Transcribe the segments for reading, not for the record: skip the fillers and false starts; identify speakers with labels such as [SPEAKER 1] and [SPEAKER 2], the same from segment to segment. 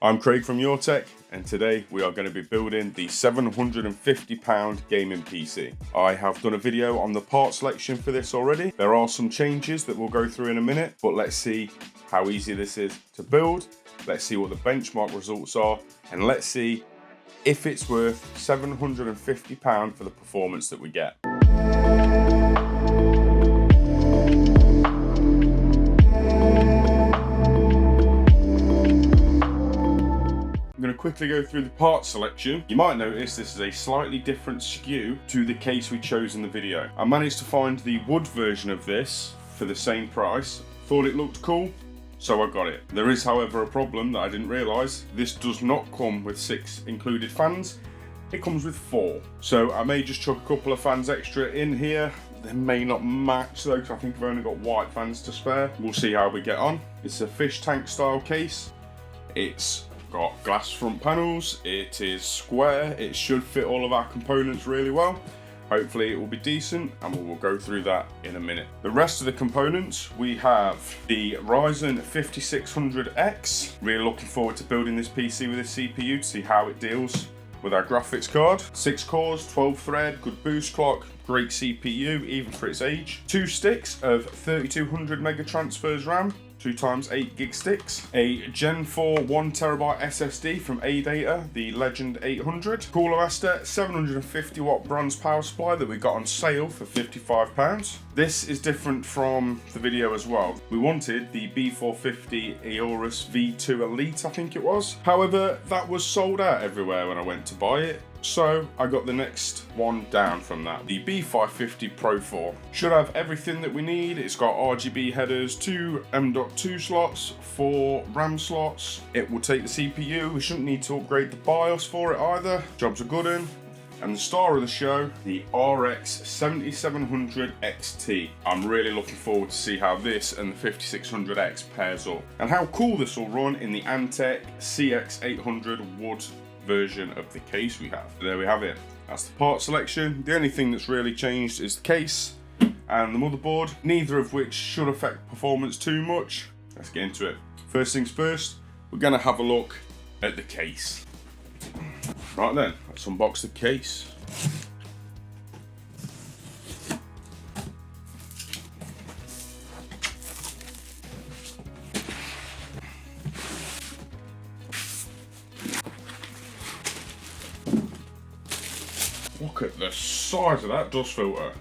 [SPEAKER 1] I'm Craig from Your Tech, and today we are going to be building the £750 gaming PC. I have done a video on the part selection for this already. There are some changes that we'll go through in a minute, but let's see how easy this is to build. Let's see what the benchmark results are, and let's see if it's worth £750 for the performance that we get. I'm going to quickly go through the part selection. You might notice this is a slightly different SKU to the case we chose in the video. I managed to find the wood version of this for the same price. Thought it looked cool, so I got it. There is, however, a problem that I didn't realise. This does not come with 6 included fans. It comes with 4. So I may just chuck a couple of fans extra in here. They may not match though, because I think I've only got white fans to spare. We'll see how we get on. It's a fish tank style case. It's got glass front panels, it is square, it should fit all of our components really well. Hopefully it will be decent, and we will go through that in a minute. The rest of the components, we have the Ryzen 5600X. Really looking forward to building this PC with this CPU to see how it deals with our graphics card. 6 cores, 12 thread, good boost clock, great CPU even for its age. 2 sticks of 3200 mega transfers RAM. 2x8 gig sticks, a Gen 4 1TB SSD from ADATA, the Legend 800, Cooler Master 750 watt bronze power supply that we got on sale for £55. This is different from the video as well. We wanted the B450 Aorus V2 Elite, I think it was. However, that was sold out everywhere when I went to buy it. So I got the next one down from that, the B550 Pro 4. Should have everything that we need. It's got RGB headers, 2 M.2 slots, 4 RAM slots. It will take the CPU. We shouldn't need to upgrade the BIOS for it either. Job's a good one. And the star of the show, the RX 7700 XT. I'm really looking forward to see how this and the 5600X pairs up, and how cool this will run in the Antec CX800 wood version of the case we have. There we have it. That's the part selection. The only thing that's really changed is the case and the motherboard, neither of which should affect performance too much. Let's get into it. First things first, we're going to have a look at the case. Right then, let's unbox the case. Look at the size of that dust filter.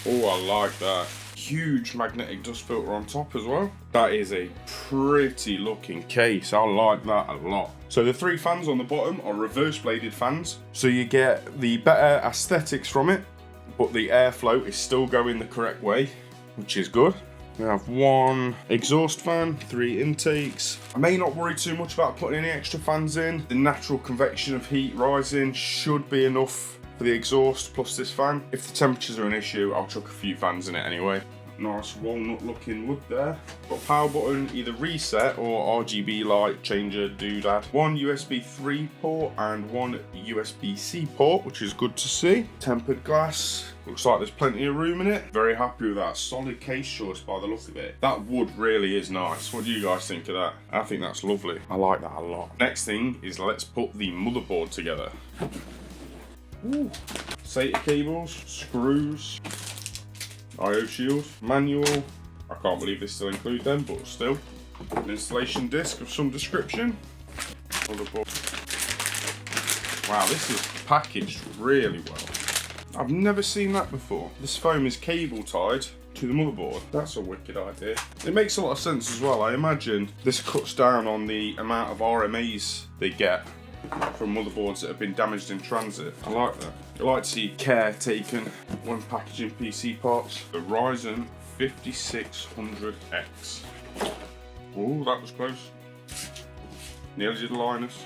[SPEAKER 1] Oh, I like that. Huge magnetic dust filter on top as well. That is a pretty looking case. I like that a lot. So the 3 fans on the bottom are reverse bladed fans. So you get the better aesthetics from it, but the airflow is still going the correct way, which is good. We have 1 exhaust fan, 3 intakes. I may not worry too much about putting any extra fans in. The natural convection of heat rising should be enough for the exhaust plus this fan. If the temperatures are an issue, I'll chuck a few fans in it anyway. Nice walnut looking wood there. Got a power button, either reset or RGB light changer doodad. 1 USB 3 port and 1 USB-C port, which is good to see. Tempered glass. Looks like there's plenty of room in it. Very happy with that. Solid case choice by the look of it. That wood really is nice. What do you guys think of that? I think that's lovely. I like that a lot. Next thing is let's put the motherboard together. Ooh. SATA cables, screws, I/O shield, manual. I can't believe they still include them, but still. An installation disc of some description. Motherboard. Wow, this is packaged really well. I've never seen that before. This foam is cable tied to the motherboard. That's a wicked idea. It makes a lot of sense as well. I imagine this cuts down on the amount of RMAs they get from motherboards that have been damaged in transit. I like that. I like to see care taken when packaging PC parts. The Ryzen 5600X. Oh, that was close. Nearly did Linus.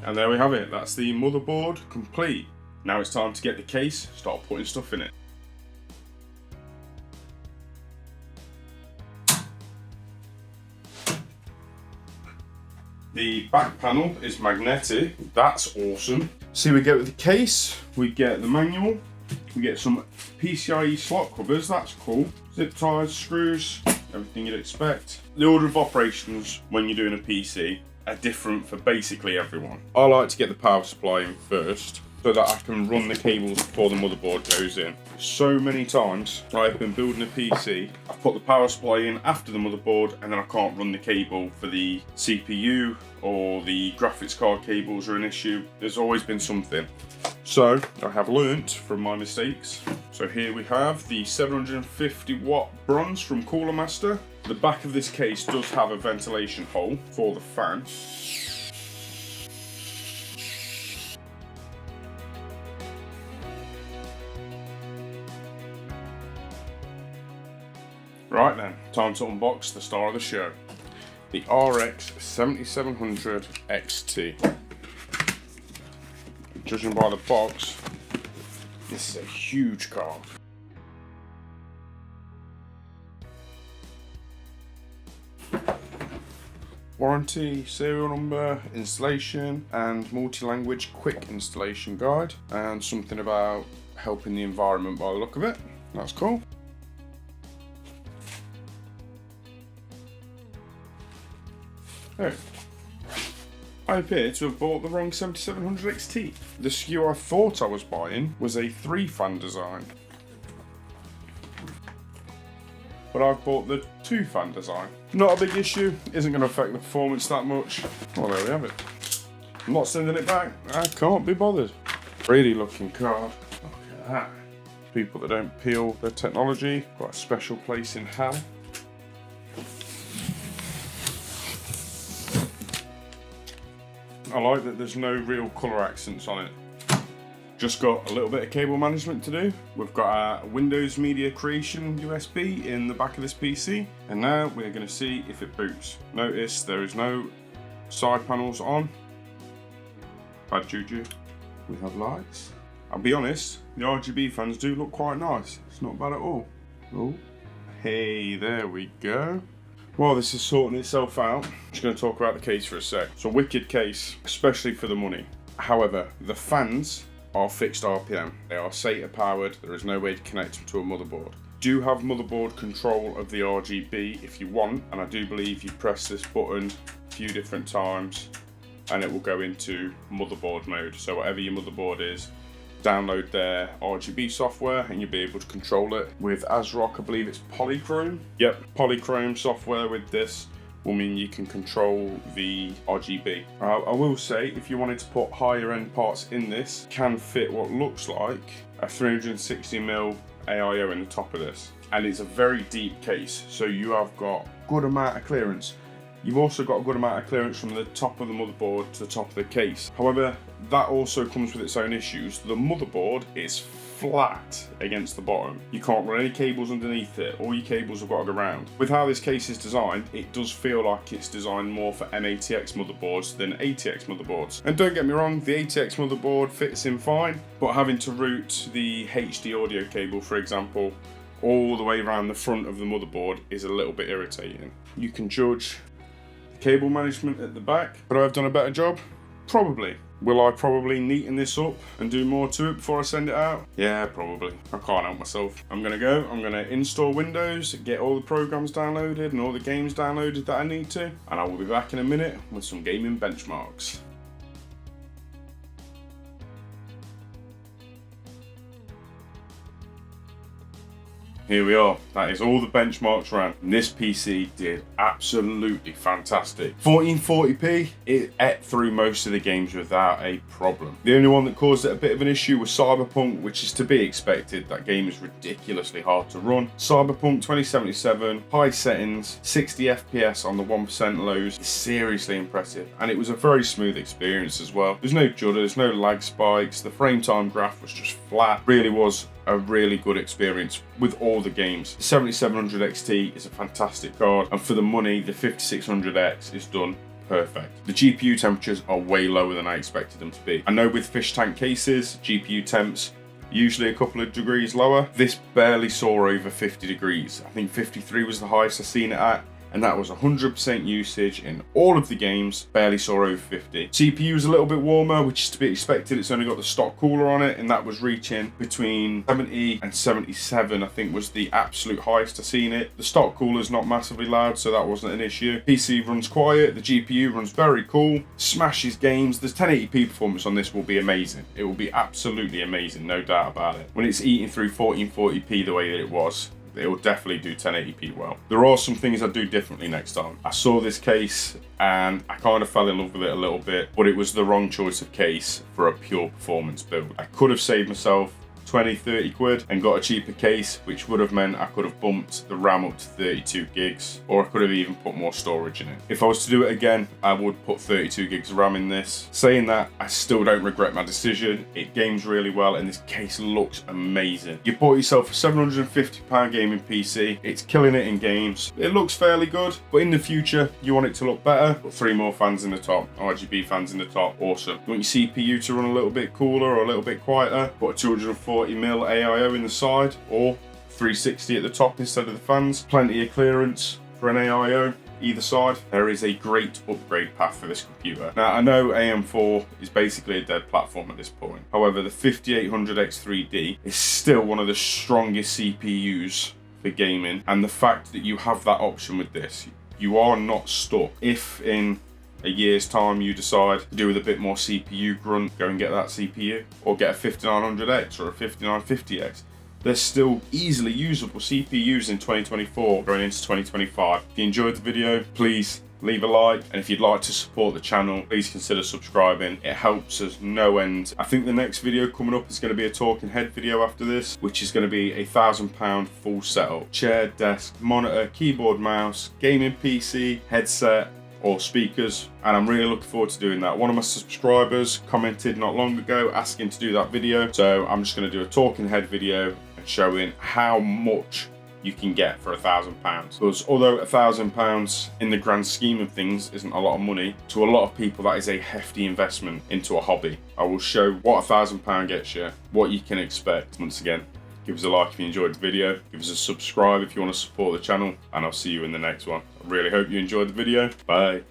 [SPEAKER 1] And there we have it, that's the motherboard complete. Now it's time to get the case, start putting stuff in it. The back panel is magnetic, that's awesome. See, we get with the case, we get the manual, we get some PCIe slot covers, that's cool. Zip ties, screws, everything you'd expect. The order of operations when you're doing a PC are different for basically everyone. I like to get the power supply in first so that I can run the cables before the motherboard goes in. So many times I've been building a PC, I've put the power supply in after the motherboard and then I can't run the cable for the CPU or the graphics card cables are an issue. There's always been something. So I have learnt from my mistakes. So here we have the 750 watt bronze from Cooler Master. The back of this case does have a ventilation hole for the fan. Right then, time to unbox the star of the show, the RX 7700 XT. Judging by the box, this is a huge card. Warranty, serial number, installation, and multi-language quick installation guide, and something about helping the environment by the look of it. That's cool. Oh. I appear to have bought the wrong 7700 XT. The SKU I thought I was buying was a 3-fan design, but I've bought the 2-fan design. Not a big issue, isn't going to affect the performance that much. Well, there we have it. I'm not sending it back, I can't be bothered. Pretty looking card. Look at that. People that don't peel their technology, got a special place in hell. I like that there's no real colour accents on it. Just got a little bit of cable management to do. We've got a Windows Media Creation USB in the back of this PC, and now we're going to see if it boots. Notice there is no side panels on. Bad juju. We have lights. I'll be honest, the RGB fans do look quite nice. It's not bad at all. Oh, hey, there we go. While this is sorting itself out, I'm just going to talk about the case for a sec. It's a wicked case, especially for the money. However, the fans are fixed RPM. They are SATA powered, there is no way to connect them to a motherboard. Do have motherboard control of the RGB if you want, and I do believe you press this button a few different times and it will go into motherboard mode. So whatever your motherboard is, download their RGB software and you'll be able to control it. With ASRock, I believe it's Polychrome. Yep, Polychrome software with this will mean you can control the RGB. I will say, if you wanted to put higher end parts in this, can fit what looks like a 360mm AIO in the top of this. And it's a very deep case, so you have got good amount of clearance. You've also got a good amount of clearance from the top of the motherboard to the top of the case. However, that also comes with its own issues. The motherboard is flat against the bottom. You can't run any cables underneath it. All your cables have got to go round. With how this case is designed, it does feel like it's designed more for M-ATX motherboards than ATX motherboards. And don't get me wrong, the ATX motherboard fits in fine, but having to route the HD audio cable, for example, all the way around the front of the motherboard is a little bit irritating. You can judge cable management at the back. But I've done a better job? Probably. Will I probably neaten this up and do more to it before I send it out? Yeah, probably. I can't help myself. I'm gonna install Windows, get all the programs downloaded and all the games downloaded that I need to, and I will be back in a minute with some gaming benchmarks. Here we are, that is all the benchmarks ran. And this PC did absolutely fantastic. 1440p, it ate through most of the games without a problem. The only one that caused it a bit of an issue was Cyberpunk, which is to be expected. That game is ridiculously hard to run. Cyberpunk 2077, high settings, 60 FPS on the 1% lows, is seriously impressive. And it was a very smooth experience as well. There's no judders, no lag spikes, the frame time graph was just flat. Really was a really good experience with all the games. The 7700 XT is a fantastic card, and for the money, the 5600X is done perfect. The GPU temperatures are way lower than I expected them to be. I know with fish tank cases, GPU temps usually a couple of degrees lower. This barely saw over 50 degrees. I think 53 was the highest I've seen it at, and that was 100% usage in all of the games, barely saw over 50. CPU is a little bit warmer, which is to be expected. It's only got the stock cooler on it, and that was reaching between 70 and 77, I think was the absolute highest I've seen it. The stock cooler's not massively loud, so that wasn't an issue. PC runs quiet, the GPU runs very cool, smashes games. The 1080p performance on this will be amazing. It will be absolutely amazing, no doubt about it. When it's eating through 1440p the way that it was, it will definitely do 1080p well. There are some things I'd do differently next time. I saw this case and I kind of fell in love with it a little bit, but it was the wrong choice of case for a pure performance build. I could have saved myself 20-30 quid and got a cheaper case, which would have meant I could have bumped the RAM up to 32 gigs, or I could have even put more storage in it. If I was to do it again, I would put 32 gigs of RAM in this. Saying that, I still don't regret my decision. It games really well and this case looks amazing. You bought yourself a £750 gaming PC, it's killing it in games. It looks fairly good, but in the future, you want it to look better. Put 3 more fans in the top, RGB fans in the top, awesome. You want your CPU to run a little bit cooler or a little bit quieter, put a 240mm AIO in the side, or 360 at the top instead of the fans. Plenty of clearance for an AIO either side. There is a great upgrade path for this computer. Now I know AM4 is basically a dead platform at this point. However, the 5800X3D is still one of the strongest CPUs for gaming, and the fact that you have that option with this, you are not stuck. If in a year's time you decide to do with a bit more CPU grunt, go and get that CPU, or get a 5900X or a 5950X. They're still easily usable CPUs in 2024 going into 2025. If you enjoyed the video, please leave a like, and if you'd like to support the channel, please consider subscribing. It helps us no end. I think the next video coming up is going to be a talking head video after this, which is going to be a £1,000 full setup. Chair, desk, monitor, keyboard, mouse, gaming PC, headset, or speakers, and I'm really looking forward to doing that. One of my subscribers commented not long ago asking to do that video, so I'm just going to do a talking head video and showing how much you can get for £1,000. Because although £1,000 in the grand scheme of things isn't a lot of money, to a lot of people that is a hefty investment into a hobby. I will show what £1,000 gets you, what you can expect. Once again, give us a like if you enjoyed the video, give us a subscribe if you want to support the channel, and I'll see you in the next one. I really hope you enjoyed the video. Bye.